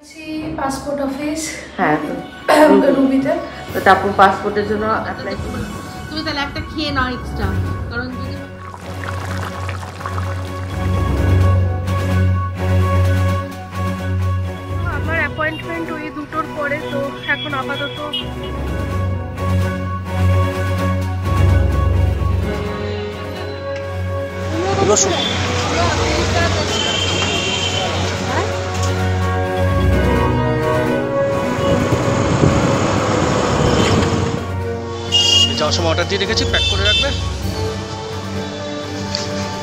Passport office হ্যাঁ রুবিতে তো তারপর পাসপোর্টের জন্য অ্যাপ্লাই করব। তুমি তাহলে একটা খেয়ে নাও এক্সট্রা, কারণ যদি আমার অ্যাপয়েন্টমেন্ট ওই 2টোর পরে, তো এখন আপাতত যাওয়ার সময় অর্ডার দিয়ে রেখেছি, প্যাক করে রাখবে।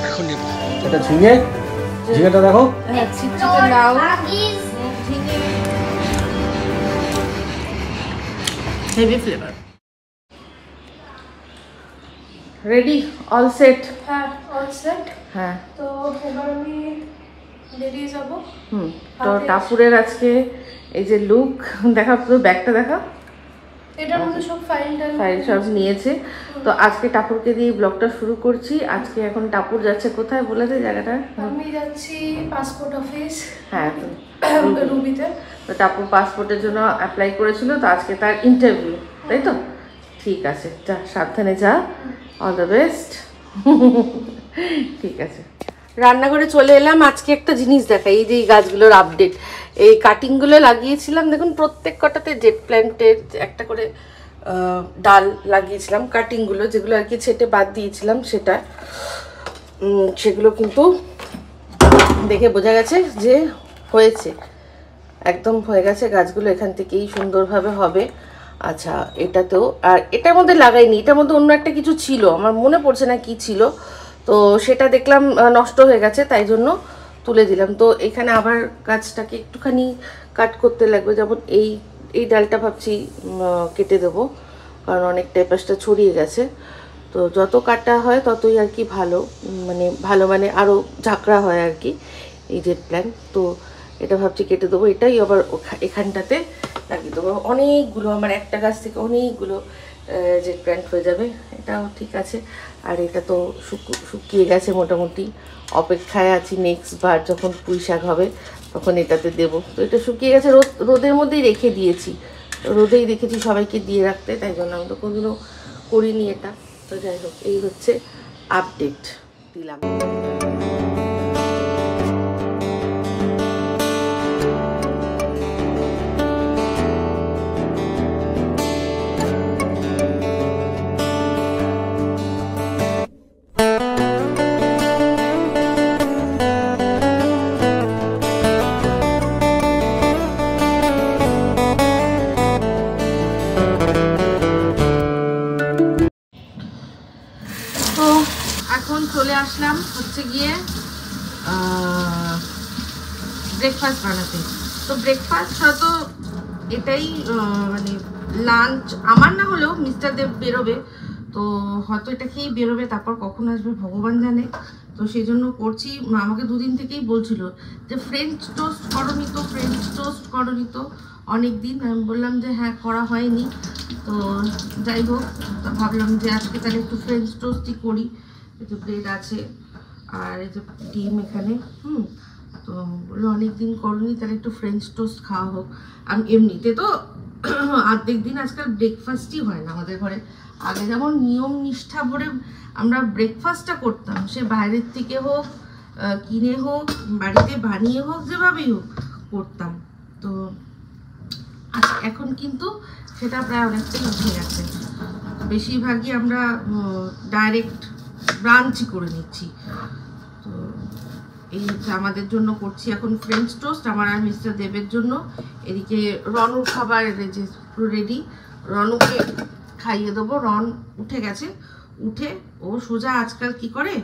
এখন নিব এটা ঝিঙে, ঝিঙেটা দেখো। হ্যাঁ চিচিতে লাউ ঝিঙে heavy flavour. Ready all set? হ্যাঁ অল সেট। হ্যাঁ তো এবার আমি বেরিয়ে যাব। তো টাপুরের আজকে এই যে লুক দেখা, পুরো ব্যাগটা দেখা, এটার মধ্যে সব ফাইল সব নিয়েছে। তো আজকে টাপুরকে দিয়ে ব্লগটা শুরু করছি। আজকে এখন টাপুর যাচ্ছে কোথায় বলে দে জায়গাটা? আমি যাচ্ছি পাসপোর্ট অফিস হ্যাঁ রুবিতে। তো টাপুর পাসপোর্টের জন্য অ্যাপ্লাই করেছিল, তো আজকে তার ইন্টারভিউ, তাই তো? ঠিক আছে, যা সাবধানে যা, অল দ্য বেস্ট। ঠিক আছে, রান্নাঘরে চলে এলাম। আজকে একটা জিনিস দেখাই, এই যে এই গাছগুলোর আপডেট, এই কাটিংগুলো লাগিয়েছিলাম দেখুন, প্রত্যেক কটাতে জেট প্ল্যান্টের একটা করে ডাল লাগিয়েছিলাম। কাটিংগুলো যেগুলো আর কি ছেটে বাদ দিয়েছিলাম সেটা, সেগুলো কিন্তু দেখে বোঝা গেছে যে হয়েছে, একদম হয়ে গেছে গাছগুলো, এখান থেকেই সুন্দরভাবে হবে। আচ্ছা এটাতেও, আর এটার মধ্যে লাগাইনি, এটার মধ্যে অন্য একটা কিছু ছিল, আমার মনে পড়ছে না কি ছিল, তো সেটা দেখলাম নষ্ট হয়ে গেছে, তাই জন্য তুলে দিলাম। তো এখানে আবার গাছটাকে একটুখানি কাট করতে লাগবে, যেমন এই ডালটা ভাবছি কেটে দেবো, কারণ অনেকটা পাশটা ছড়িয়ে গেছে। তো যত কাটা হয় ততই আর কি ভালো, মানে আরও ঝাঁকড়া হয় আর কি এই জেট প্ল্যান্ট। তো এটা ভাবছি কেটে দেবো, এটাই আবার এখানটাতে লাগিয়ে দেবো। অনেকগুলো, আমার একটা গাছ থেকে অনেকগুলো জেট প্ল্যান্ট হয়ে যাবে, এটাও ঠিক আছে। আর এটা তো শুকিয়ে গেছে মোটামুটি, অপেক্ষায় আছি নেক্সট বার যখন পুঁই শাক হবে তখন এটাতে দেবো। তো এটা শুকিয়ে গেছে, রোদের মধ্যেই রেখে দিয়েছি, রোদেই রেখেছি সবাইকে দিয়ে রাখতে, তাই জন্য আমি তো কোনোদিনও করিনি এটা। তো যাই হোক, এই হচ্ছে আপডেট দিলাম। চলে আসলাম হচ্ছে গিয়ে ব্রেকফাস্ট বানাতে। তো ব্রেকফাস্ট হয়তো এটাই মানে লাঞ্চ আমার না হলেও মিস্টার দেব বেরোবে, তো হয়তো এটা খেয়েই বেরোবে, তারপর কখন আসবে ভগবান জানে। তো সেই জন্য করছি। আমাকে দুদিন থেকেই বলছিল যে ফ্রেঞ্চ টোস্ট করনি তো, ফ্রেঞ্চ টোস্ট করনি তো, অনেক দিন। আমি বললাম যে হ্যাঁ করা হয়নি। তো যাই হোক, ভাবলাম যে আজকে তাহলে একটু ফ্রেঞ্চ টোস্টই করি। এই যে ব্রেড আছে আর এই যে ডিম এখানে, তো বললো অনেকদিন করনি, তাহলে একটু ফ্রেঞ্চ টোস্ট খাওয়া হোক। আমি এমনিতে তো অর্ধেক দিন আজকাল ব্রেকফাস্টই হয় না আমাদের ঘরে। আগে যেমন নিয়ম নিষ্ঠা ভরে আমরা ব্রেকফাস্টটা করতাম, সে বাইরের থেকে হোক, কিনে হোক, বাড়িতে বানিয়ে হোক, যেভাবেই হোক করতাম। তো এখন কিন্তু সেটা প্রায় অনেকটাই উঠে গেছে। বেশিরভাগই আমরা ডাইরেক্ট ব্রাঞ্চই করে নিচ্ছি। তো এই হচ্ছে আমাদের জন্য করছি এখন ফ্রেঞ্চ টোস্ট, আমার আর মিস্টার দেবের জন্য। এদিকে রনুর খাবার যে পুরো রেডি, রনুকে খাইয়ে দেবো। রন উঠে গেছে, উঠে ও সোজা আজকাল কি করে,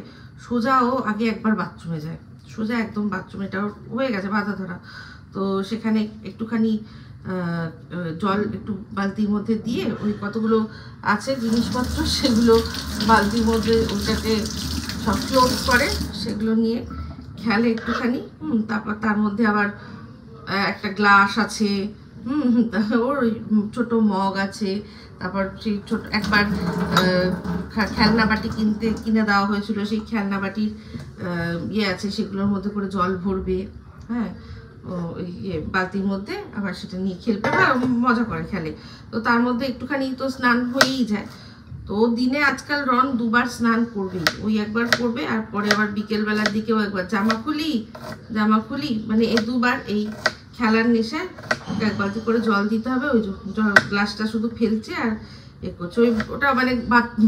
সোজা ও আগে একবার বাথরুমে যায়, সোজা একদম বাথরুমে, এটা হয়ে গেছে বাধা ধরা। তো সেখানে একটুখানি জল একটু বালতির মধ্যে দিয়ে, ওই কতগুলো আছে জিনিসপত্র সেগুলো বালতির মধ্যে ওইটাকে সব ক্লোজ করে, সেগুলো নিয়ে খেলে একটুখানি। তারপর তার মধ্যে আবার একটা গ্লাস আছে, ওর ছোট মগ আছে, তারপর সেই ছোট একবার খেলনা বাটি কিনে দেওয়া হয়েছিল, সেই খেলনা বাটির ইয়ে আছে, সেগুলোর মধ্যে করে জল ভরবে। হ্যাঁ, বালতির মধ্যে, আবার সেটা নিয়ে খেলবে বা মজা করে খেলে। তো তার মধ্যে একটুখানি তো স্নান হয়েই যায়। তো দিনে আজকাল রন 2 বার স্নান করবেই, ওই একবার করবে আর পরে আবার বিকেলবেলার দিকেও একবার জামা খুলি মানে এই 2 বার এই খেলার নেশায় 1 বালতি করে জল দিতে হবে। ওই গ্লাসটা শুধু ফেলছে আর এ করছে, ওটা মানে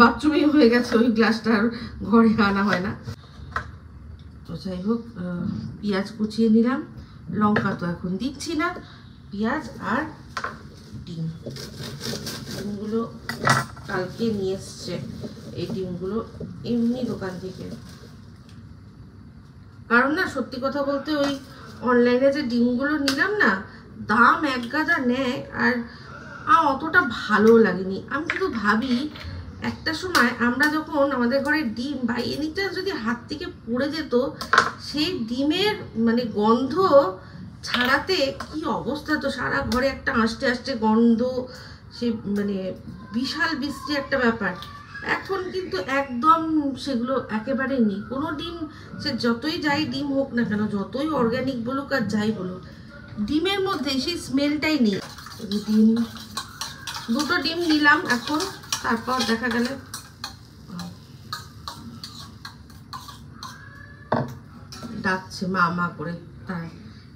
বাথরুমেই হয়ে গেছে, ওই গ্লাসটা আর ঘরে আনা হয় না। তো যাই হোক, পেঁয়াজ কুচিয়ে নিলাম, লঙ্কা তো এখন দিচ্ছি না, পেঁয়াজ আর ডিমগুলো কালকে নিয়ে এসছে। এই ডিমগুলো এমনি দোকান থেকে, কারণ না সত্যি কথা বলতে ওই অনলাইনে যে ডিমগুলো নিলাম না, দাম এক গাদা নেয় আর অতটা ভালো লাগেনি। আমি শুধু ভাবি একটা সময় আমরা যখন আমাদের ঘরে ডিম বা এনিটা যদি হাত থেকে পড়ে যেত, সেই ডিমের মানে গন্ধ ছাড়াতে কি অবস্থা, তো সারা ঘরে একটা আস্তে আস্তে গন্ধ, সে মানে বিশাল বিশ্রী একটা ব্যাপার। এখন কিন্তু একদম সেগুলো একেবারেই নেই। কোনো ডিম সে যতই যাই ডিম হোক না কেন, যতই অর্গ্যানিক বলুক আর যাই বলুক, ডিমের মধ্যে সেই স্মেলটাই নেই। ডিম 2টো ডিম নিলাম এখন, তারপর দেখা গেলে ডাকছে মা মা করে, তাই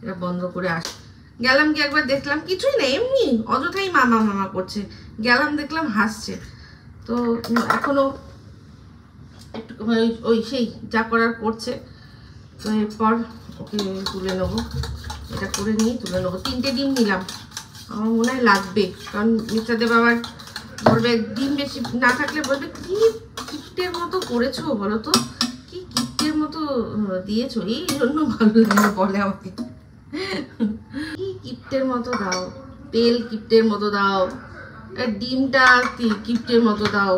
এটা বন্ধ করে গেলাম, কি একবার দেখলাম কিছুই নেই, এমনি অযথাই মামা মামা করছে, গেলাম দেখলাম হাসছে। তো এখনো একটু ওই সেই যা করার করছে। তো এরপর ওকে তুলে নেবো, এটা করে নিয়ে তুলে নেবো। 3টে ডিম নিলাম, আমার মনে হয় লাগবে, কারণ মিস্টারদেব আবার বলবে ডিম বেশি না থাকলে বলবে কি কিপ্টের মতো করেছো বলো তো, কি কিপ্টের মতো দিয়েছো, এই জন্য ভালো লাগে বলে আমাকে, কি কিপ্টের মতো দাও, তেল কিপ্টের মতো দাও, ডিমটা কিপ্টের মতো দাও।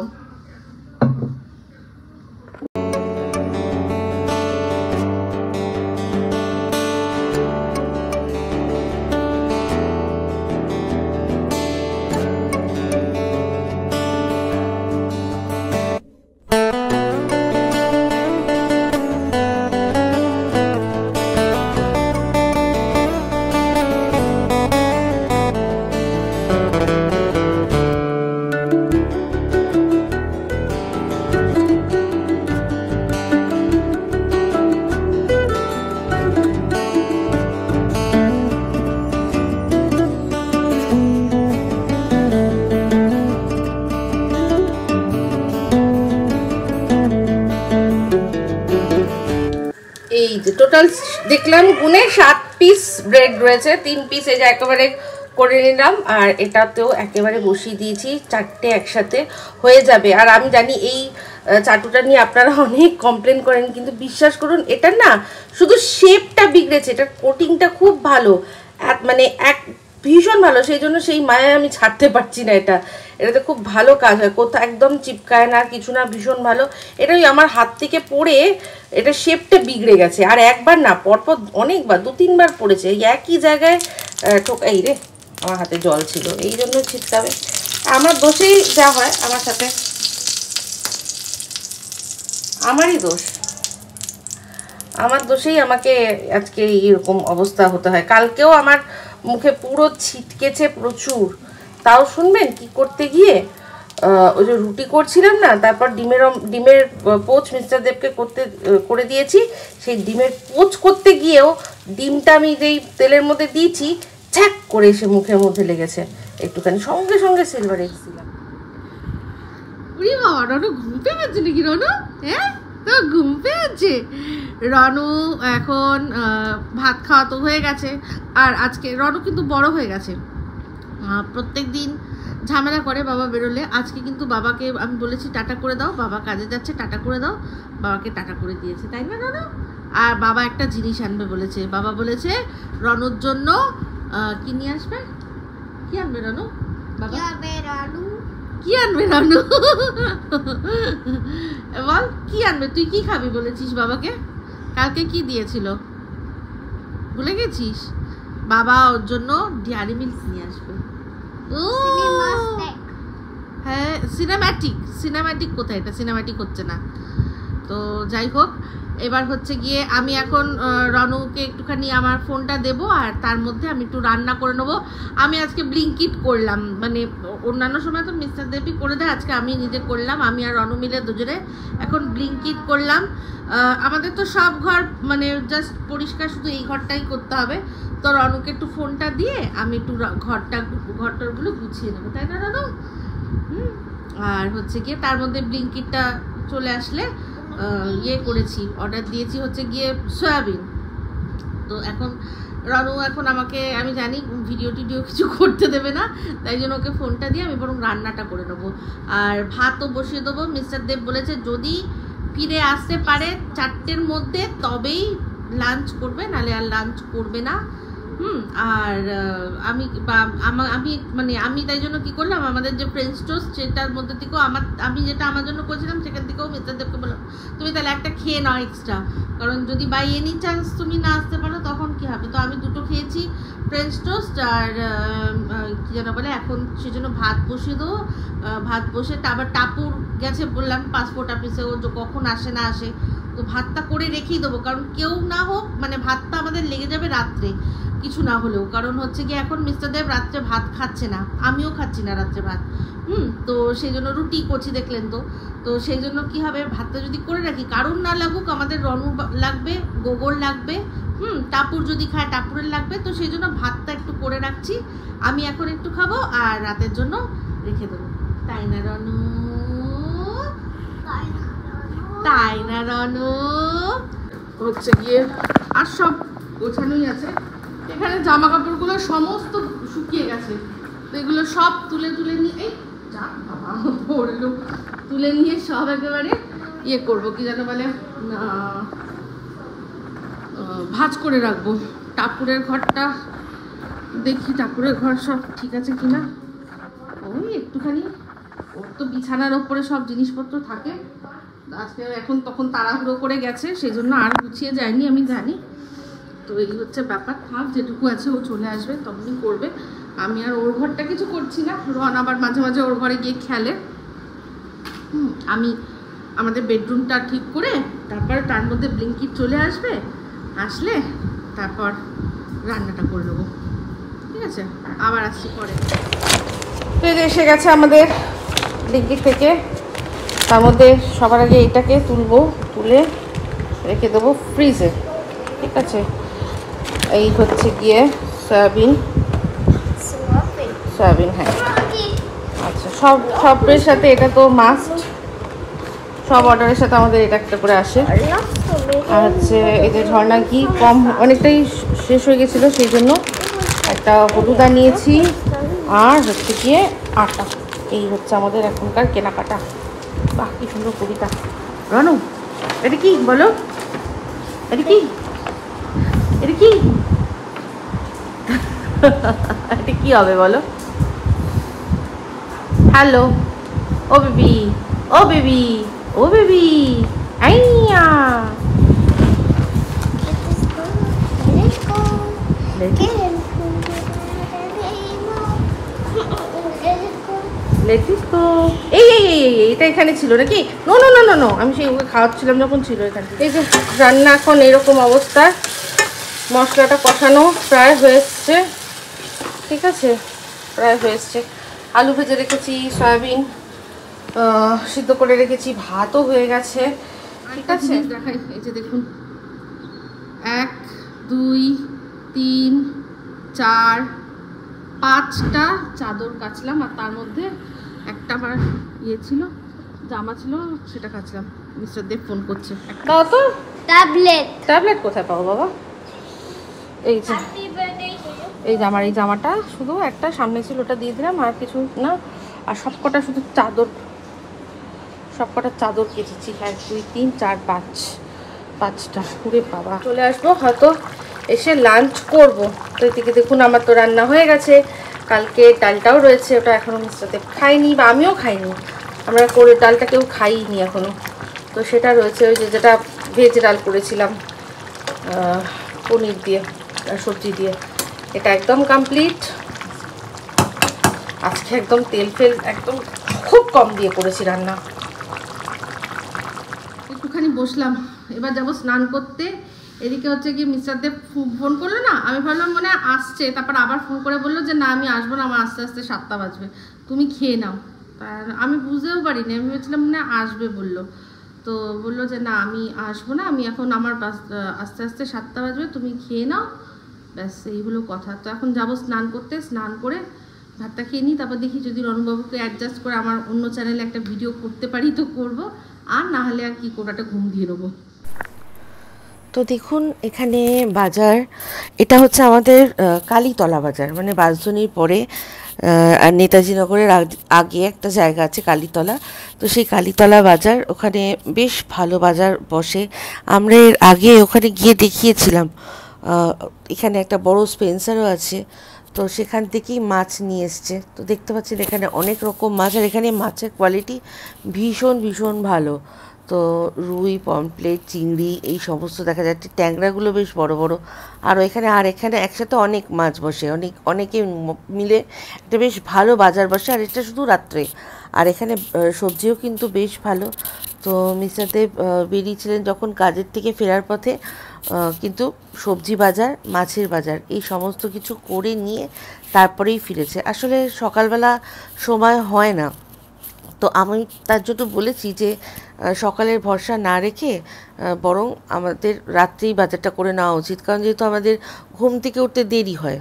এই যে টোটাল দেখলাম গুনে 7 পিস ব্রেড রয়েছে, 3 পিস এই যে একেবারে করে নিলাম, আর এটাতেও একেবারে বসিয়ে দিয়েছি, 4টে একসাথে হয়ে যাবে। আর আমি জানি এই চাটুটা নিয়ে আপনারা অনেক কমপ্লেন করেন, কিন্তু বিশ্বাস করুন এটা না শুধু শেপটা বিগড়েছে, এটার কোটিংটা খুব ভালো, মানে এক ভীষণ ভালো, সেই জন্য সেই মায়ায় আমি ছাড়তে পারছি না। এটাতে খুব ভালো কাজ হয়, কোথাও একদম চিপকায় না কিছু না, ভীষণ ভালো। এটাই আমার হাত থেকে পড়ে এটা শেপটা বিগড়ে গেছে, আর একবার না পরপর অনেকবার 2-3 বার পড়েছে এই একই জায়গায় এই রে আমার হাতে জল ছিল, এই জন্য ছিটকাবে। আমার দোষেই যা হয়, আমার সাথে আমারই দোষ, আমার দোষেই আমাকে আজকে এরকম অবস্থা হতে হয়। কালকেও আমার মুখে পুরো ছিটকেছে প্রচুর, তাও শুনবেন কি করতে গিয়ে ওই যে রুটি করছিলাম না, তারপর ডিমের পোচ মিস্টার দেবকে করে দিয়েছি, সেই ডিমের পোচ করতে গিয়েও ডিমটা আমি যেই তেলের মধ্যে দিয়েছি ছ্যাক করে এসে মুখের মধ্যে লেগেছে একটুখানি, সঙ্গে সঙ্গে সিলভার এসেছিলাম। উড়ি বাবা, রনু ঘুম পেয়ে গেছে নাকি? রনু হ্যাঁ তো ঘুম পেয়েছে। রনু এখন ভাত খাওয়া তো হয়ে গেছে, আর আজকে রনু কিন্তু বড় হয়ে গেছে, প্রত্যেক দিন ঝামেলা করে বাবা বেরোলে। আজকে কিন্তু বাবাকে আমি বলেছি টাটা করে দাও, বাবা কাজে যাচ্ছে টাটা করে দাও, বাবাকে টাটা করে দিয়েছে, তাই না রনু? আর বাবা একটা জিনিস আনবে বলেছে, বাবা বলেছে রনুর জন্য কি নিয়ে আসবে, কি আনবে রনু? বাবা কি আনবে রনু? বল কি আনবে, তুই কি খাবি বলেছিস বাবাকে? কালকে কি দিয়েছিল ভুলে গেছিস? বাবা ওর জন্য ডেয়ারি মিল্ক নিয়ে আসবে। হ্যাঁ সিনেম্যাটিক কোথায়, এটা সিনেম্যাটিক হচ্ছে না, তো যাই হোক, এবার হচ্ছে গিয়ে আমি এখন রনুকে একটুখানি আমার ফোনটা দেব, আর তার মধ্যে আমি একটু রান্না করে নেবো। আমি আজকে ব্লিঙ্কিট করলাম, মানে অন্যান্য সময় তো মিস্টার দেবী করে দেয়, আজকে আমি নিজে করলাম। আমি আর রনু মিলে দুজনে এখন ব্লিঙ্কিট করলাম। আমাদের তো সব ঘর মানে জাস্ট পরিষ্কার, শুধু এই ঘরটাই করতে হবে। তো রনুকে একটু ফোনটা দিয়ে আমি একটু ঘরটারগুলো গুছিয়ে নেবো, তাই না রনু? আর হচ্ছে গিয়ে তার মধ্যে ব্লিঙ্কিটটা চলে আসলে ইয়ে করেছি, অর্ডার দিয়েছি হচ্ছে গিয়ে সয়াবিন। তো এখন রনু এখন আমাকে, আমি জানি ভিডিও টিডিও কিছু করতে দেবে না, তাই জন্য ওকে ফোনটা দিয়ে আমি বরং রান্নাটা করে নেবো। আর ভাতও বসিয়ে দেবো। মিস্টার দেব বলেছে যদি ফিরে আসতে পারে 4টের মধ্যে তবেই লাঞ্চ করবে, নাহলে আর লাঞ্চ করবে না। আর আমি তাই জন্য কি করলাম, আমাদের যে ফ্রেঞ্চ টোস্ট সেটার মধ্যে থেকেও আমি যেটা আমার জন্য করেছিলাম সেখান থেকেও মিস্টার দেবকে বললাম তুমি তাহলে একটা খেয়ে নাও এক্সট্রা, কারণ যদি বাই এনি চান্স তুমি না আসতে পারো তখন কি হবে। তো আমি 2টো খেয়েছি ফ্রেঞ্চ টোস্ট, আর কি যেন বলে, এখন সেজন্য ভাত বসিয়ে দেবো। ভাত বসে আবার টাপুর গেছে বললাম পাসপোর্ট অফিসে, ও কখন আসে না আসে, তো ভাতটা করে রেখেই দেবো, কারণ কেউ না হোক মানে ভাতটা আমাদের লেগে যাবে রাত্রে কিছু না হলেও। কারণ হচ্ছে কি এখন মিস্টার দেব রাত্রে ভাত খাচ্ছে না, আমিও খাচ্ছি না রাত্রে ভাত। তো সেই জন্য রুটি করছি দেখলেন তো। তো সেই জন্য কি হবে, ভাতটা যদি করে রাখি, কারণ না লাগুক, আমাদের রনু লাগবে, গোবর লাগবে, টাপুর যদি খায় টাপুরের লাগবে, তো সেই জন্য ভাতটা একটু করে রাখছি। আমি এখন একটু খাবো আর রাতের জন্য রেখে দেবো, তাই না রনু? তাই না রনু? হচ্ছে গিয়ে আর সব গোছানোই আছে। এখানে জামা কাপড়গুলো সমস্ত শুকিয়ে গেছে, তো এগুলো সব তুলে নিয়ে, এই যা বাবা পড়লো, তুলে নিয়ে সব একেবারে ইয়ে করবো, কি যেন বলে, ভাঁজ করে রাখবো। টাপুরের ঘরটা দেখি, টাপুরের ঘর সব ঠিক আছে কিনা। ওই একটুখানি ওর তো বিছানার ওপরে সব জিনিসপত্র থাকে, আজকে এখন তখন তাড়াহুড়ো করে গেছে, সেই জন্য আর গুছিয়ে যায়নি, আমি জানি। তো এই হচ্ছে ব্যাপার, থাক যেটুকু আছে ও চলে আসবে তখনই করবে। আমি আর ওর ঘরটা কিছু করছি না, রন আবার মাঝে মাঝে ওর ঘরে গিয়ে খেলে। আমি আমাদের বেডরুমটা ঠিক করে তারপর তার মধ্যে ব্লিঙ্কিট চলে আসবে, আসলে তারপর রান্নাটা করে নেবো, ঠিক আছে? আবার আসছি পরে। তো এসে গেছে আমাদের ব্লিঙ্কিট থেকে, তার মধ্যে সবার আগে এটাকে তুলে রেখে দেবো ফ্রিজে, ঠিক আছে? এই হচ্ছে গিয়ে সয়াবিন, হ্যাঁ আচ্ছা, সবের সাথে এটা তো মাস্ট, সব অর্ডারের সাথে আমাদের এটা একটা করে আসে। আর হচ্ছে এই যে ঝর্ণা ঘি কম অনেকটাই শেষ হয়ে গেছিলো, সেই জন্য একটা হলুদা নিয়েছি, আর হচ্ছে গিয়ে আটা। এই হচ্ছে আমাদের এখনকার কেনাকাটা। বাহ কি সুন্দর কবিতা। রনু এটা কি বলো, এটা কি এটা কি হবে বলো? হ্যালো ও বেবি, আইয়া এটা এখানে ছিল নাকি? নো, আমি সেই ওকে খাওয়াচ্ছিলাম যখন ছিল এখানে। এই যে রান্না এখন এরকম অবস্থা, মশলাটা কষানো প্রায় হয়ে এসছে, ঠিক আছে? প্রায় হয়ে এসছে। আলু ভেজে রেখেছি, সয়াবিন সিদ্ধ করে রেখেছি, ভাতও হয়ে গেছে, ঠিক আছে? দেখাই, এই যে দেখুন 1 2 3 4 5টা চাদর কাচলাম, আর তার মধ্যে একটা আমার ইয়ে ছিল, জামা ছিল, সেটা কাচলাম। মিস্টার দেব ফোন করছে, দাও তো ট্যাবলেট কোথায় পাবো বাবা? এই যে এই জামাটা শুধু একটা সামনে ছিল, ওটা দিয়ে দিলাম, আর কিছু না। আর সবকটা শুধু সবকটা চাদর কেচেছি, 1 2 3 4 5টা পুরে বাবা। চলে আসবো হয়তো, এসে লাঞ্চ করব। তো এদিকে দেখুন আমার তো রান্না হয়ে গেছে, কালকে ডালটাও রয়েছে, ওটা এখনও মিস্টার দেব খাইনি, বা আমিও খাইনি, আমরা করে ডালটা কেউ খাইনি এখনও। তো সেটা রয়েছে, ওই যেটা ভেজ ডাল করেছিলাম পনির দিয়ে সবজি দিয়ে, এটা একদম কমপ্লিট। আজকে একদম তেল একদম খুব কম দিয়ে করেছি রান্না। একটু একটুখানি বসলাম, এবার যাবো স্নান করতে। এদিকে হচ্ছে কি মিস্টার দেব ফোন করলো না, আমি ভাবলাম মনে আসছে, তারপর আবার ফোন করে বললো যে না আমি আসবো না, আমার আস্তে আস্তে 7টা বাজবে, তুমি খেয়ে নাও। আমি বুঝতেও পারিনি, আমি ভেবেছিলাম মনে আসবে বললো, তো বললো যে না আমি আসবো না, আমি এখন আমার আস্তে আস্তে 7টা বাজবে, তুমি খেয়ে নাও, ব্যাস এইগুলো কথা। তো এখন যাবো স্নান করতে, স্নান করে ভাতটা খেয়ে নিই, তারপর দেখি যদি রণবাবুকে অ্যাডজাস্ট করে আমার অন্য চ্যানেলে একটা ভিডিও করতে পারি তো করব, আর না হলে আর কি করবো, একটা ঘুম দিয়ে নেবো। তো দেখুন এখানে বাজার, এটা হচ্ছে আমাদের কালীতলা বাজার, মানে বাঁশদ্রোণীর পরে আর নেতাজি নগরের আগে একটা জায়গা আছে কালীতলা, তো সেই কালীতলা বাজার, ওখানে বেশ ভালো বাজার বসে। আমরা এর আগে ওখানে গিয়ে দেখিয়েছিলাম, এখানে একটা বড় স্পেন্সারও আছে, তো সেখান থেকেই মাছ নিয়ে এসছে। তো দেখতে পাচ্ছেন এখানে অনেক রকম মাছ, আর এখানে মাছের কোয়ালিটি ভীষণ ভীষণ ভালো। তো রুই, পমফ্লেট, চিংড়ি এই সমস্ত দেখা যাচ্ছে, ট্যাংরাগুলো বেশ বড় বড়। আর এখানে একসাথে অনেক মাছ বসে, অনেকে মিলে একটা বেশ ভালো বাজার বসে, আর এটা শুধু রাত্রে। আর এখানে সবজিও কিন্তু বেশ ভালো। তো মিস্টার দেব বেরিয়েছিলেন যখন কাজের থেকে ফেরার পথে, কিন্তু সবজি বাজার, মাছের বাজার এই সমস্ত কিছু করে নিয়ে তারপরেই ফিরেছে। আসলে সকালবেলা সময় হয় না, তো আমি তার জন্য বলেছি যে সকালের ভরসা না রেখে বরং আমাদের রাত্রেই বাজারটা করে নেওয়া উচিত, কারণ যেহেতু আমাদের ঘুম থেকে উঠতে দেরি হয়।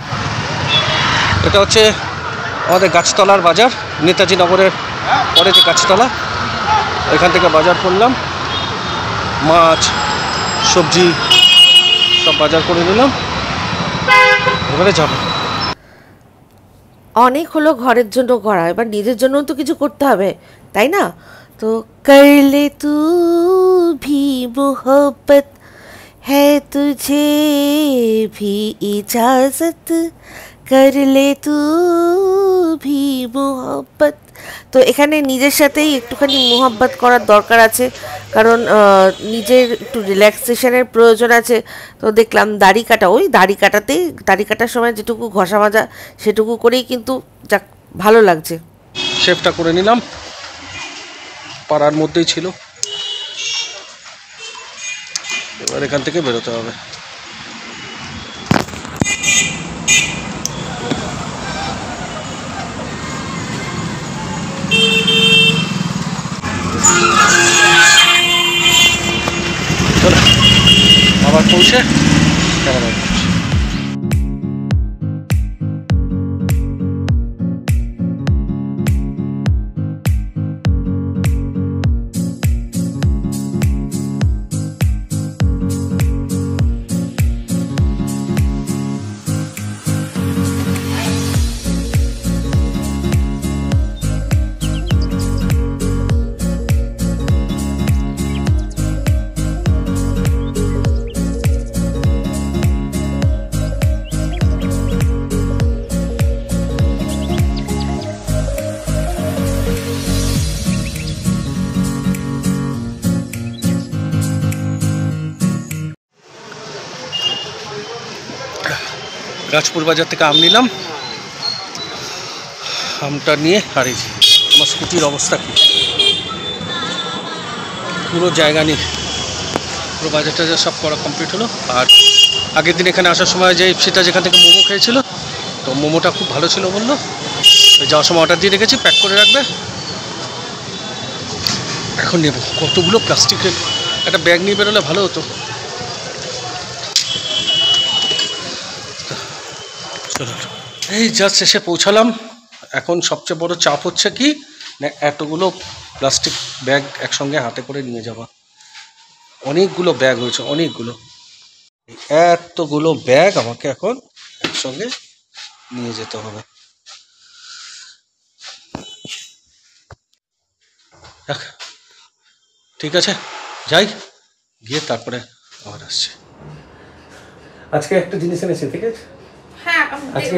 এটা হচ্ছে আমাদের গাছতলার বাজার, নেতাজি নগরের পরে যে গাছতলা, এখান থেকে বাজার করলাম, মাছ সবজি সব বাজার করে নিলাম, এবারে যাবো। অনেক হলো ঘরের জন্য করা, এবার নিজের জন্য তো কিছু করতে হবে, তাই না? তো করলে তু ভি মোহব্বত হ্যায় তুঝে ভি ইজাজত, করলে তু ভি মোহব্বত। তো এখানে নিজের সাথেই একটুখানি মোহব্বত করার দরকার আছে, কারণ নিজের একটু রিল্যাক্সেশনের প্রয়োজন আছে। তো দেখলাম দাড়ি কাটার সময় যেটুকু ঘষা মাজা সেটুকু করেই কিন্তু যাক ভালো লাগছে। শেভটা করে নিলাম, পাড়ার মধ্যেই ছিল, এবার এখান থেকে বেরোতে হবে। আবার পৌঁছে ক্যামেরা করছি। রাজপুর বাজার থেকে আম নিলাম, আমটা নিয়ে হারিয়েছি। আমার স্কুটির অবস্থা কি, পুরো জায়গা নেই, পুরো বাজার টাজার সব করা কমপ্লিট হলো। আর আগের দিন এখানে আসার সময় যে ইপসিটা যেখান থেকে মোমো খেয়েছিল, তো মোমোটা খুব ভালো ছিল বললো, যাওয়ার সময় অর্ডার দিয়ে রেখেছি, প্যাক করে রাখবে। এখন নেব, কতগুলো প্লাস্টিকের একটা ব্যাগ নিয়ে বেরোলে ভালো হতো। এই জাস্ট এসে পৌঁছালাম। এখন সবচেয়ে বড় চাপ হচ্ছে কি না, এতগুলো প্লাস্টিক ব্যাগ একসঙ্গে হাতে করে নিয়ে যাওয়া। অনেকগুলো ব্যাগ হয়েছে, এতগুলো ব্যাগ আমাকে এখন একসঙ্গে নিয়ে যেতে হবে। ঠিক আছে, যাই, গিয়ে তারপরে আবার আসছি। আজকে একটা জিনিস এনেছি, ঠিক আছে? আজকে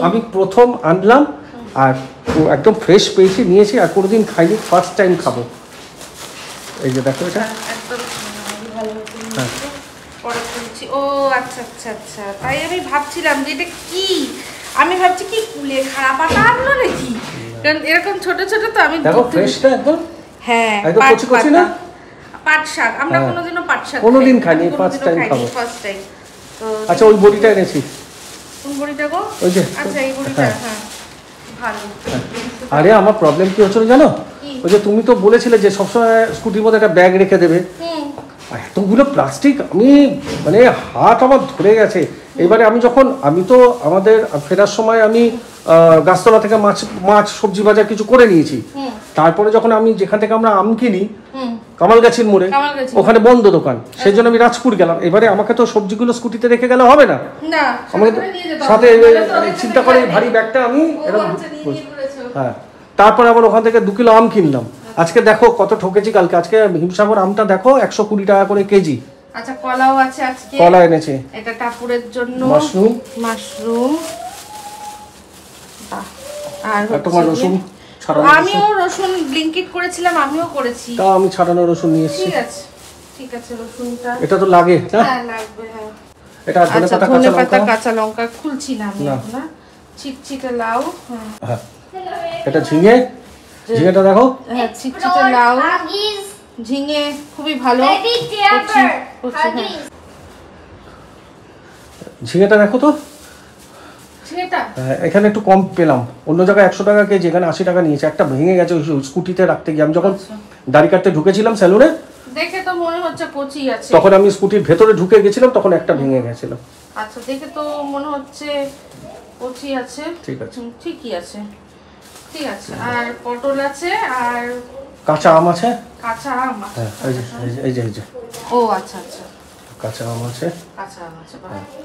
আমি প্রথম আনলাম, আর একদম ফ্রেশ পেয়েছি, নিয়েছি, আর কোনোদিন খাইনি, ফার্স্ট টাইম খাবো। এই যে দেখো, এটা ও আচ্ছা আচ্ছা আচ্ছা, তাই আমি ভাবছিলাম যে এটা কি, আমি ভাবছি কি কুলে খারাপ আটা আনলো নাকি, কারণ এরকম ছোট ছোট তো আমি দেখো ফ্রেশটা একদম। হ্যাঁ একদম কচি কচি না, পাট শাক আমরা কোনোদিনও পাট শাক কোনোদিন খাইনি, ফার্স্ট টাইম খাবো। First time. তো আচ্ছা ওই বড়িটা এনেছি। কোন বড়িটা গো? ওই যে আচ্ছা এই বড়িটা, হ্যাঁ ভালো। আরে আমার প্রবলেম কি হচ্ছিল জানো, ওই যে তুমি তো বলেছিলে যে সবসময় স্কুটির মধ্যে একটা ব্যাগ রেখে দেবে, এতগুলো প্লাস্টিক আমি মানে হাত আমার ধরে গেছে। এবারে আমি তো আমাদের ফেরার সময় আমি গাছতলা থেকে মাছ সবজি বাজার কিছু করে নিয়েছি। তারপরে যখন আমি যেখান থেকে আমরা আম কিনি কামালগাছির মোড়ে, ওখানে বন্ধ দোকান, সেই জন্য আমি রাজপুর গেলাম। এবারে আমাকে তো সবজিগুলো স্কুটিতে রেখে গেলে হবে না, আমাকে সাথে চিন্তা করে ভারী ব্যাগটা আমি এরকম, হ্যাঁ। তারপরে আবার ওখান থেকে 2 কিলো আম কিনলাম। আজকে দেখো কত ঠকেছি কালকে। আজকে হিমসাগর আমটা দেখো 120 টাকা করে কেজি। আচ্ছা কলাও আছে আজকে, কলা এনেছে, এটা টাপুরের জন্য মাশরুম আর তোমার রসুন ছাড়ানো। আমিও রসুন ব্লিঙ্কিট করেছিলাম, আমিও করেছি। তাও আমি ছাড়ানো রসুন নিয়ে এসেছি। ঠিক আছে রসুনটা এটা তো লাগে না? হ্যাঁ লাগবে, হ্যাঁ। এটা ধনে পাতা কাঁচা লঙ্কা খুলছি না আমি না, ছিটছিটে লাউ, হ্যাঁ। এটা ঝিঙেটা দেখো, হ্যাঁ ছিটছিটে লাউ, ঝিঙে খুবই ভালো। ঝিঙেটা দেখো তো, এখানে একটু কম পেলাম, অন্য জায়গায় 100 টাকা কেজি, এখানে 80 টাকা নিয়েছে। একটা ভেঙে গেছে স্কুটিতে রাখতে গিয়ে, আমি যখন দাড়ি কাটতে ঢুকেছিলাম স্যালুনে, দেখে তো মনে হচ্ছে কচি আছে, তখন আমি স্কুটির ভেতরে ঢুকে গেছিলাম, তখন একটা ভেঙে গেছিল। আচ্ছা দেখে তো মনে হচ্ছে কচি আছে। ঠিক আছে, ঠিকই আছে, ঠিক আছে। আর পটল আছে, আর কাঁচা আম আছে। কাঁচা আম, হ্যাঁ এই যে ও আচ্ছা আচ্ছা, কাঁচা আম আছে, কাঁচা আম আছে,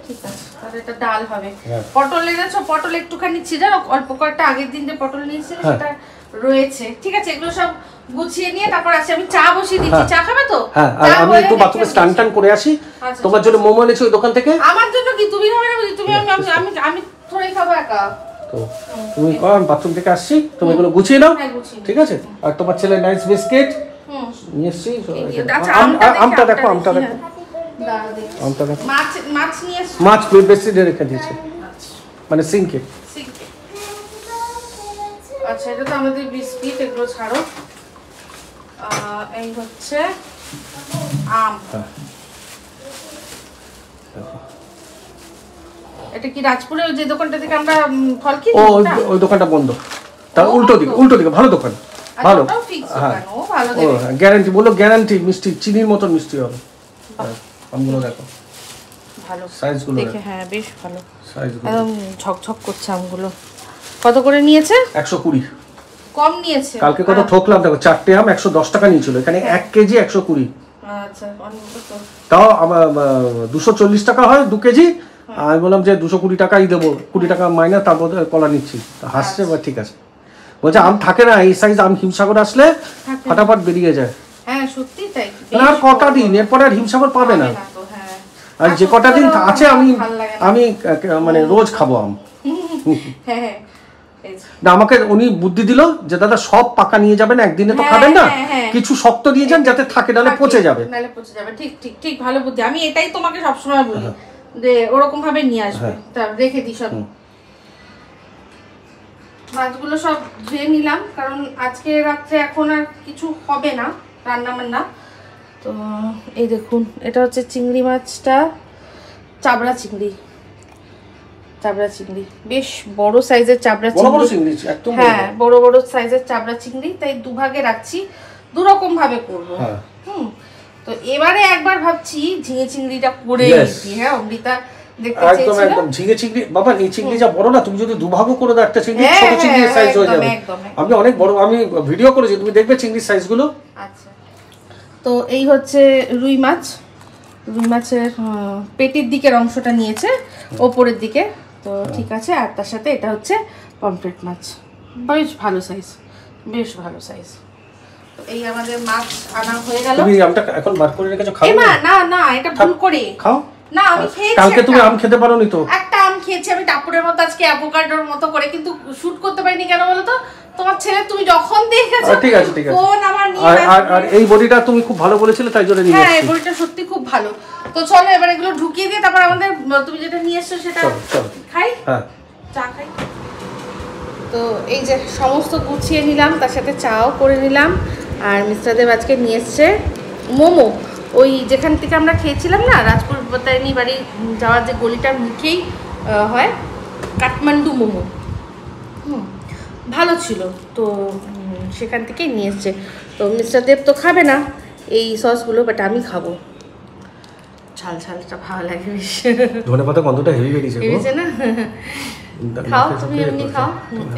ঠিক আছে। তাহলে এটা ডাল হবে। পটল এনেছো, পটল একটুখানি ছিটানো, অল্প কয়েকটা আগের দিন যে পটল নিয়েছিল সেটা রয়েছে। ঠিক আছে, এগুলো সব গুছিয়ে নিয়ে তারপর আসি। আমি চা বসিয়ে দিচ্ছি, চা খাবে তো? হ্যাঁ, আর আমি একটু বাথরুমে স্নান করে আসি। তোমার জন্য মোমো এনেছি ওই দোকান থেকে। আমার জন্য কি? তুমি খাবে না? তুমি আমি থোড়াই খাবো একা। তো তুমি আমি বাথরুম থেকে আসছি, তুমি এগুলো গুছিয়ে নাও, ঠিক আছে? আর তোমার ছেলে নাইস বিস্কিট নিয়ে এসছি। আমটা দেখো, আমটা দেখো, আমটা দেখো। মাছ নিয়ে এসছি, মাছ বেশি রেখে দিয়েছে, মানে সিঙ্কে। আচ্ছা এটা তো আমাদের বিস্কিট, এগুলো ছাড়ো। এই হচ্ছে আম। এটা কি রাজপুরে যে দোকানটা থেকে আমরা ফল কিনি? ওই দোকানটা বন্ধ, তার উল্টো দিকে ভালো দোকান, ভালো। হ্যাঁ গ্যারান্টি, বলো গ্যারান্টি মিষ্টি, চিনির মতন মিষ্টি হবে। আমগুলো দেখো ভালো, সাইজগুলো দেখে হ্যাঁ বেশ ভালো, সাইজগুলো একদম ঝকঝক করছে আমগুলো। কত করে নিয়েছে? 120। কম নিয়েছে। কালকে কত ঠকলাম দেখো, 4টে আম 110 টাকা নিয়েছিল, এখানে 1 কেজি 120। আচ্ছা তাও আমার 240 টাকা হয় 2 কেজি। আমি বললাম যে 220 টাকাই দেবো, 20 টাকা মাইনা, তারপর কলা নিচ্ছি। হাসছে, বা ঠিক আছে। বলছে আম থাকে না এই সাইজ আম, হিমসাগর আসলে ফটাফট বেরিয়ে যায়। হ্যাঁ সত্যি তাই। আর কটা দিন, এরপর আর হিমসাগর পাবে না। আর যে কটা দিন আছে আমি মানে রোজ খাবো আম। হ্যাঁ না, আমাকে উনি বুদ্ধি দিল যে দাদা সব পাকা নিয়ে যাবেন, একদিনে তো খাবেন না, কিছু শক্ত নিয়ে যান যাতে থাকে, নাহলে পচে যাবে। ঠিক ঠিক ঠিক, ভালো বুদ্ধি। আমি এটাই তোমাকে সবসময় বলি যে ওরকম ভাবে নিয়ে আসবে। তা রেখে দিই সব মাছগুলো, সব ধুয়ে নিলাম, কারণ আজকে রাত্রে এখন আর কিছু হবে না রান্না বান্না। তো এই দেখুন, এটা হচ্ছে চিংড়ি মাছটা, চাবড়া চিংড়ি, বেশ বড় সাইজের চাবড়া চিংড়ি। হ্যাঁ বড় বড় সাইজের চাবড়া চিংড়ি, তাই দুভাগে রাখছি, দুরকম ভাবে করবো। তো এবারে একবার ভাবছি ঝিঙে চিংড়িটা করে দিই। হ্যাঁ অমৃতা দেখতে চেয়েছিল। একদম ঝিঙে চিংড়ি, বাবা এই চিংড়ি যা বড় না, তুমি যদি দুভাগও করে দাও, একটা চিংড়ি ছোট চিংড়ির সাইজ হয়ে যাবে। আমি অনেক বড়, আমি ভিডিও করেছি, তুমি দেখবে চিংড়ির সাইজগুলো। আচ্ছা, তো এই হচ্ছে রুই মাছ। রুই মাছের পেটের দিকের অংশটা নিয়েছে, ওপরের দিকে। তো ঠিক আছে। আর তার সাথে এটা হচ্ছে পমফ্রেট মাছ, বেশ ভালো সাইজ, বেশ ভালো সাইজ। তো এই আমাদের মাছ আনা হয়ে গেল। তুমি আমটা এখন বার করে রেখেছো, খাও না? না না, এটা ভুল করে খাও না, আমি খেয়েছি। কালকে তুমি আম খেতে পারোনি তো? একটা আম খেয়েছি আমি টাপুরের মতো, আজকে অ্যাভোকাডোর মতো করে, কিন্তু শুট করতে পারিনি। কেন বলো তো? তোমার ছেলে তুমি যখন দেখেছো। ঠিক আছে ঠিক আছে, কোন আমার নিয়ে আর এই বডিটা তুমি খুব ভালো বলেছিলে, তাই জন্য নিয়ে এসেছি। হ্যাঁ এই বডিটা সত্যি খুব ভালো। তো চলো এবার এগুলো ঢুকিয়ে দিয়ে তারপর আমাদের, তুমি যেটা নিয়ে এসছো সেটা খাই। হ্যাঁ চা খাই। তো এই যে সমস্ত গুছিয়ে নিলাম, তার সাথে চাও করে নিলাম। আর মিস্টার দেব আজকে নিয়ে এসছে মোমো ওই যেখান থেকে আমরা খেয়েছিলাম না রাজপুর বতায়নি বাড়ি যাওয়ার যে গলিটার মুখেই হয় কাঠমান্ডু মোমো। ভালো ছিল, তো সেখান থেকেই নিয়ে এসছে। তো মিস্টার দেব তো খাবে না এই সসগুলো, বাট আমি খাবো। ঝাল ঝালটা ভালো লাগে বেশ। ধনেপাতা গন্ধটা হেভি বেরিয়েছে না? খাও তুমি, এমনি খাও।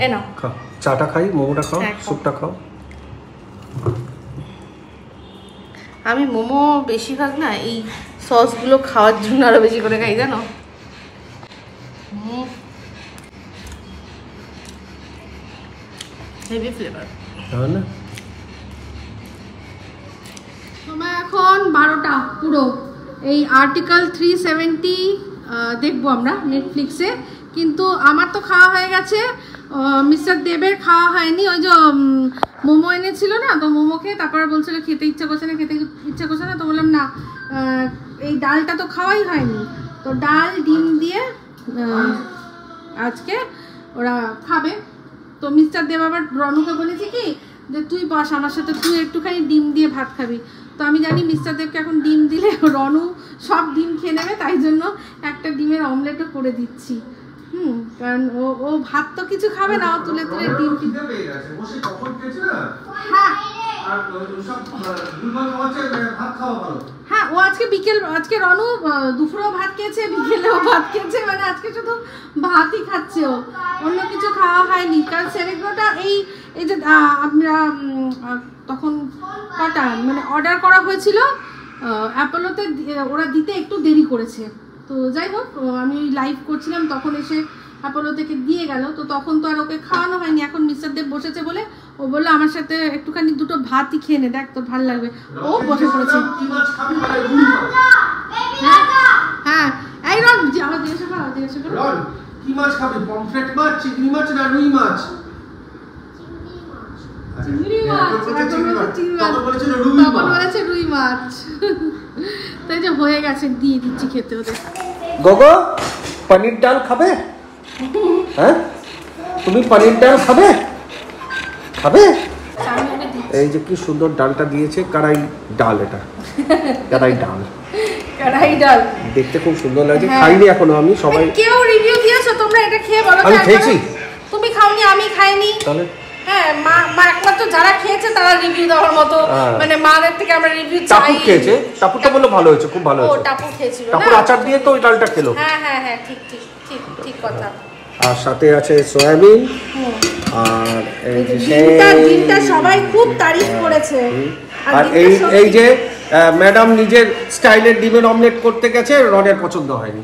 এ নাও খাও, চাটা খাই, মোমোটা খাও, স্যুপটা খাও। আমি মোমো বেশিরভাগ না এই সসগুলো খাওয়ার জন্য আরো বেশি করে খাই, জানো। Heavy flavour. তাহলে সময় এখন 12টা পুরো। এই আর্টিকেল 370 দেখবো আমরা নেটফ্লিক্সে, কিন্তু আমার তো খাওয়া হয়ে গেছে, মিস্টার দেবের খাওয়া হয়নি। ওই যে মোমো এনেছিল না, তো মোমো খেয়ে তারপরে বলছিল খেতে ইচ্ছা করছে না, তো বললাম না এই ডালটা তো খাওয়াই হয়নি, তো ডাল ডিম দিয়ে আজকে ওরা খাবে। তো মিস্টার দেব আবার রনুকে বলেছে কি যে তুই বস আমার সাথে, তুই একটুখানি ডিম দিয়ে ভাত খাবি। তো আমি জানি মিস্টার দেবকে এখন ডিম দিলে রনু সব ডিম খেয়ে নেবে, তাই জন্য একটা ডিমের অমলেটও করে দিচ্ছি। কারণ ও ভাত তো কিছু খাবে না, ও তুলে তুলে ডিম। হ্যাঁ, ও আজকে রনু দুপুরেও ভাত খেয়েছে, বিকেলেও ভাত খেয়েছে, মানে আজকে শুধু ভাতই খাচ্ছে ও, অন্য কিছু খাওয়া হয়নি। কারণ সেরেগ্রোটা এই যে আমরা তখন কটা মানে অর্ডার করা হয়েছিল অ্যাপোলোতে, ওরা দিতে একটু দেরি করেছে। তো যাই হোক, আমি লাইভ করছিলাম তখন এসে অ্যাপোলো থেকে দিয়ে গেল, তো তখন তো আর ওকে খাওয়ানো হয়নি। এখন মিস্টার দেব বসেছে বলে ও বললো আমার সাথে একটুখানি দুটো ভাতই খেয়ে নে, দেখ তোর ভালো লাগবে। ও বসে পড়েছে। হ্যাঁ, এই রন আমার জিজ্ঞাসা করো কি মাছ খাবে? পমফ্রেট মাছ, চিংড়ি মাছ না রুই মাছ? রুই মাছ। তাই যে হয়ে গেছে, দিয়ে দিচ্ছি খেতে ওদের। গোগো পনির ডাল খাবে? হ্যাঁ, তুমি পনির ডাল খাবে? এই যে কি সুন্দর ডালটা দিয়েছে, কড়াই ডাল। এটা কড়াই ডাল দেখতে খুব সুন্দর লাগছে। খাইনি এখনো আমি। সবাই কেউ রিভিউ দিয়েছো তোমরা এটা খেয়ে বলো। আমি খেয়েছি। তুমি খাওনি, আমি খাইনি। তাহলে হ্যাঁ, মা একমাত্র যারা খেয়েছে তারা রিভিউ দেওয়ার মতো, মানে মাদের থেকে আমরা রিভিউ চাই। টাপু খেয়েছে, টাপুটা বললো ভালো হয়েছে, খুব ভালো হয়েছে। ও টাপু খেয়েছিল, টাপুর আচার দিয়ে তো ওই ডালটা খেলো। হ্যাঁ, ঠিক কথা। আর সাথে আছে সয়াবিন, আর এই যে ডিমটা সবাই খুব তারিফ করেছে। আর এই যে ম্যাডাম নিজের স্টাইলের ডিমের অমলেট করতে গেছে, রনের পছন্দ হয়নি।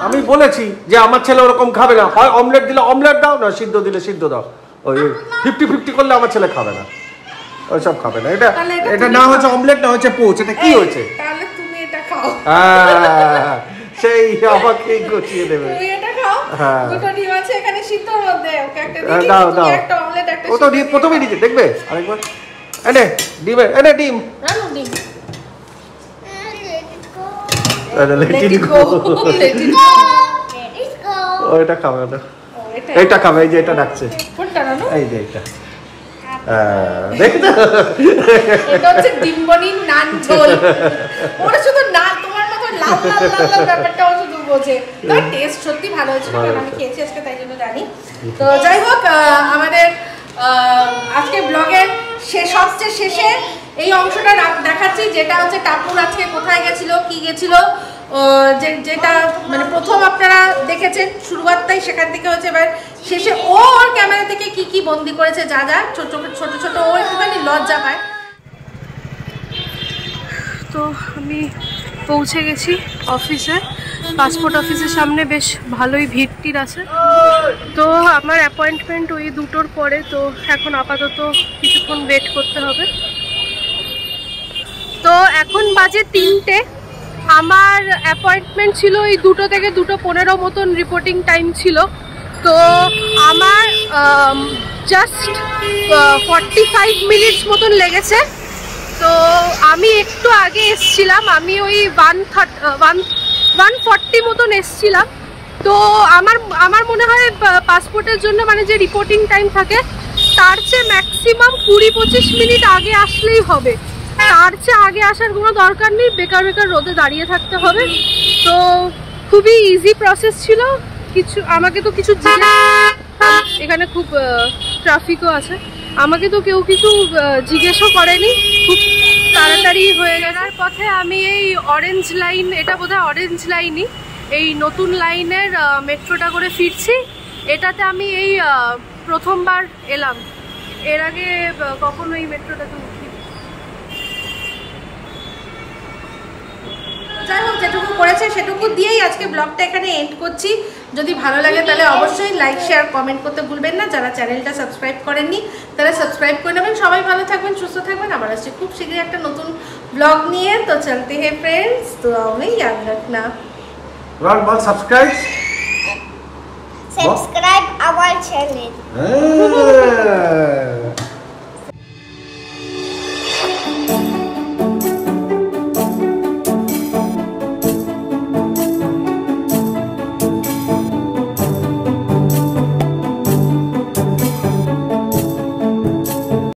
আমি বলেছি যে আমার ছেলে ওরকম খাবে না, হয় অমলেট দিলে অমলেট দাও, না সিদ্ধ দিলে সিদ্ধ দাও। ওই 50-50 করলে আমার ছেলে খাবে না, ওইসব খাবে না। এটা না হচ্ছে অমলেট, না হচ্ছে পোচ। এটা কি হয়েছে? তাহলে তুমি এটা খাও। সেই আমাকে গছিয়ে দেবে। তুমি এটা খাও। দুটো ডিম আছে এখানে সিদ্ধর মধ্যে, ওকে একটা দিয়ে দাও তুমি একটা অমলেট একটা। ও তো ডিম প্রথমে দিতে দেখবে আরেকবার। ডিম। রানো ডিম। Let it go. ওইটা খাবে না, এটা খাবে। এই যে এটা ডাকছে, এই যে এটা দেখতে। এটা হচ্ছে ডিম্বনির নান ঝোল। ওরা শুধু না তোমার মতো লাল ব্যাপারটা ও শুধু বোঝে। তার টেস্ট সত্যি ভালো হয়েছিল, কারণ আমি খেয়েছি আজকে, তাই জন্য জানি। তো যাই হোক, আমাদের আজকে ব্লগের সবচেয়ে শেষে এই অংশটা দেখাচ্ছি, যেটা হচ্ছে টাপুর আজকে কোথায় গেছিল, কি গেছিল, যেটা মানে প্রথম আপনারা দেখেছেন শুরুয়াতটাই সেখান থেকে হচ্ছে। এবার শেষে ওর ক্যামেরা থেকে কি বন্দি করেছে, যা ছোট ছোট ও একটুখানি লজ্জা পায়। তো আমি পৌঁছে গেছি অফিসে, পাসপোর্ট অফিসের সামনে বেশ ভালোই ভিড় আছে। তো আমার অ্যাপয়েন্টমেন্ট ওই 2টোর পরে, তো এখন আপাতত কিছুক্ষণ ওয়েট করতে হবে। তো এখন বাজে 3টে, আমার অ্যাপয়েন্টমেন্ট ছিল ওই 2টো থেকে 2:15 মতন রিপোর্টিং টাইম ছিল। তো আমার জাস্ট 45 মিনিটস মতন লেগেছে। তো আমি একটু আগে এসছিলাম, আমি ওই 140 মতন এসছিলাম। তো আমার মনে হয় পাসপোর্টের জন্য মানে যে রিপোর্টিং টাইম থাকে তার চেয়ে ম্যাক্সিমাম 20-25 মিনিট আগে আসলেই হবে। তার চেয়ে আগে আসার কোনো দরকার নেই, বেকার বেকার রোদে দাঁড়িয়ে থাকতে হবে। তো খুবই ইজি প্রসেস ছিল। আমাকে তো কিছু এখানে খুব ট্রাফিকও আছে, আমাকে তো কেউ কিছু জিজ্ঞেসও করেনি, খুব তাড়াতাড়ি হয়ে গেলার পথে আমি এই অরেঞ্জ লাইন, এটা বোধহয় অরেঞ্জ লাইনই, এই নতুন লাইনের মেট্রোটা করে ফিরছি। এটাতে আমি এই প্রথমবার এলাম, এর আগে কখনো এই মেট্রোটাতে উঠি। যাই হোক, যেটুকু করেছে সেটুকু দিয়েই আজকে ব্লগটা এখানে এন্ড করছি। যদি ভালো লাগে তাহলে অবশ্যই লাইক শেয়ার কমেন্ট করতে ভুলবেন না। যারা চ্যানেলটা সাবস্ক্রাইব করেননি তারা সাবস্ক্রাইব করে নেবেন। সবাই ভালো থাকবেন, সুস্থ থাকবেন। আবার আসছি খুব শীঘ্রই একটা নতুন ব্লগ নিয়ে। তো চলতে হে ফ্রেন্ডস, তো আমি याद रखना বল সাবস্ক্রাইব our channel.